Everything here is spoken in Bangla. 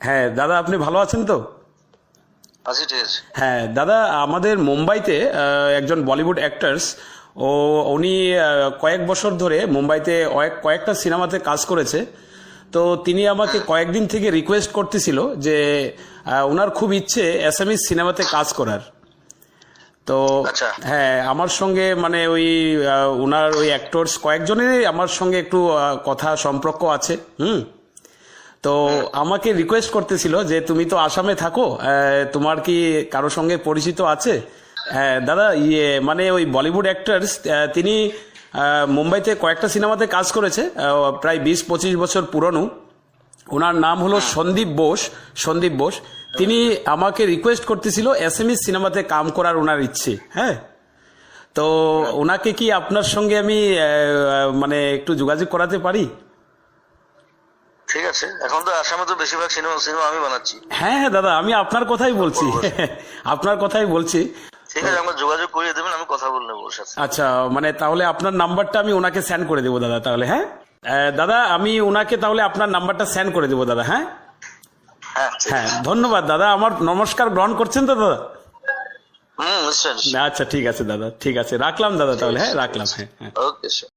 হ্যাঁ দাদা, আপনি ভালো আছেন তো? আছি, ঠিক আছে। হ্যাঁ দাদা, আমাদের মুম্বাইতে একজন বলিউড অ্যাক্টার্স, উনি কয়েক বছর ধরে মুম্বাইতে কয়েকটা সিনেমাতে কাজ করেছে। তো তিনি আমাকে কয়েকদিন থেকে রিকোয়েস্ট করতেছিল যে ওনার খুব ইচ্ছে অ্যাসামিজ সিনেমাতে কাজ করার। তো আচ্ছা। হ্যাঁ, আমার সঙ্গে মানে ওই ওনার ওই অ্যাক্টরস কয়েকজনেরই আমার সঙ্গে একটু কথা সম্পর্ক আছে। তো আমাকে রিকোয়েস্ট করতেছিল যে তুমি তো আসামে থাকো, তোমার কি কারো সঙ্গে পরিচিত আছে? দাদা, মানে ওই বলিউড অ্যাক্টার্স, তিনি মুম্বাইতে কয়েকটা সিনেমাতে কাজ করেছে, প্রায় 20-25 বছর পুরনো। ওনার নাম হলো সন্দীপ বোস। সন্দীপ বোস, তিনি আমাকে রিকোয়েস্ট করতেছিল অ্যাসামিজ সিনেমাতে কাম করার ওনার ইচ্ছে। হ্যাঁ, তো ওনাকে কি আপনার সঙ্গে আমি মানে একটু যোগাযোগ করাতে পারি? ঠিক আছে, এখন তো আসামে তো বেশিরভাগ সিনেমা সিনেমা আমি বানাচ্ছি। হ্যাঁ হ্যাঁ দাদা, আমি আপনার কথাই বলছি। আপনার কথাই বলছি। ঠিক আছে, আমাকে যোগাযোগ করিয়ে দেবেন, আমি কথা বলে নেবো ওর সাথে। আচ্ছা, মানে তাহলে আপনার নাম্বারটা আমি ওনাকে সেন্ড করে দেবো দাদা, তাহলে। হ্যাঁ দাদা, আমি ওনাকে তাহলে আপনার নাম্বারটা সেন্ড করে দেবো দাদা। হ্যাঁ হ্যাঁ, ঠিক হ্যাঁ, আছে। ধন্যবাদ দাদা। আমার নমস্কার গ্রহণ করছেন তো দাদা? নিশ্চয়। আচ্ছা ঠিক আছে দাদা, ঠিক আছে, রাখলাম দাদা তাহলে। হ্যাঁ রাখলাম। হ্যাঁ হ্যাঁ। ওকে, স্যার।